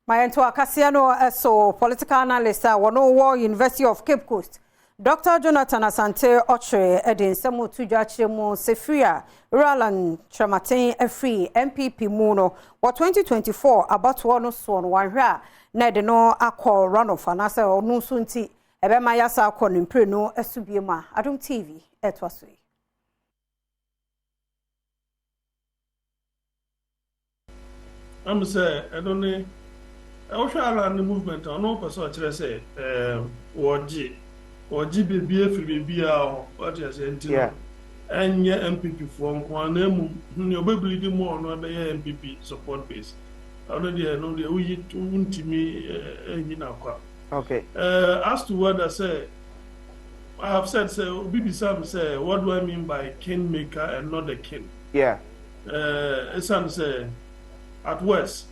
My into Kasee so political analyst war University of Cape Coast. Dr. Jonathan Asante Ochre Edin Semu Tujachemu Sefria Ralan Chamatin Efri MPP Muno or 2024 about one son one ra Ned no akọ runoff anasa or no sunti ebe mayasa akọ nimpre no esubiema Adom TV etwasui. I'm say I don't know. I was around the movement. I know person actually say Oji baby baby what you say yeah. And yeah MPP from one name you be the more no be MPP support base. I know the we to me Okay. As to what I say, I have said Bibi Sam say what do I mean by kingmaker and not the king? Yeah. Some say at worst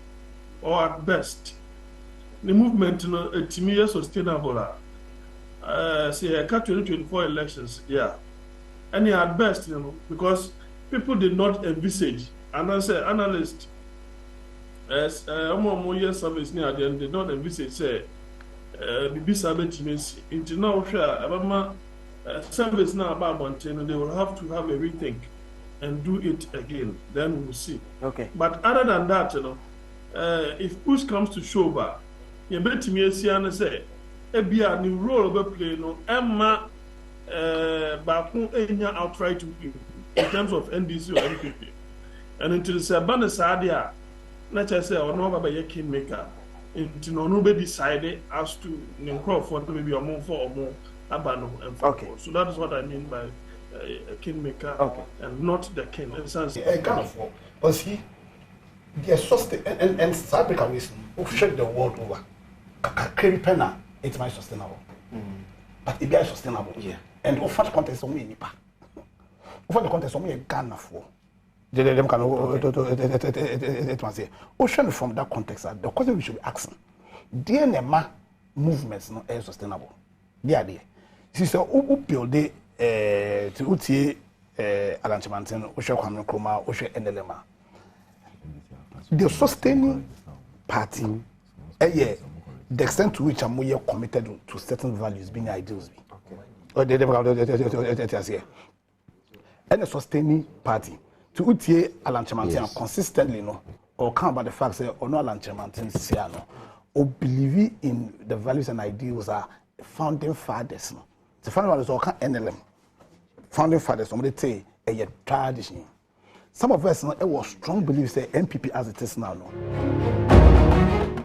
or at best the movement to me is sustainable. Say I catch 2024 elections, yeah. And at best, because people did not envisage, and I say analyst as more years service near them did not envisage say Bibi Sabet into now share service now about mountain, they will have to have a rethink and do it again. Then we will see. Okay. But other than that, if push comes to shove, you bet me and say be a new role of play no Emma Baku Enya outright in terms of NDC or MPP. And until the Sabana Sadia, not just say or no by a kingmaker, until nobody decided as to Crawford maybe a more for or more Abano and okay. So that is what I mean by a kingmaker okay. and not the king. Was he the sustain and South Africa reason who shake the world over? Cream penna, it's my sustainable. But it be sustainable. Yeah. And offer the contest on me nipa. Offer the contest on me a Ghana for. It was here. Ocean from that context, the question we should be asking. Dear Nema movements not sustainable. Dear dear. Sister who build the to utie Alanchimantin, Osha Kwame Nkrumah, Osha NLMA. The sustaining party, yeah, the extent to which I'm more committed to certain values, being ideals. Okay. And a sustaining party to utie Alanchimantin consistently, no, or come about the fact that or no Alanchimantin Siano, or believe in the values and ideals are founding fathers. No, the founding fathers all can't NLM. Founding fathers, somebody say a tradition. Some of us, it was strong beliefs say MPP as it is now. No.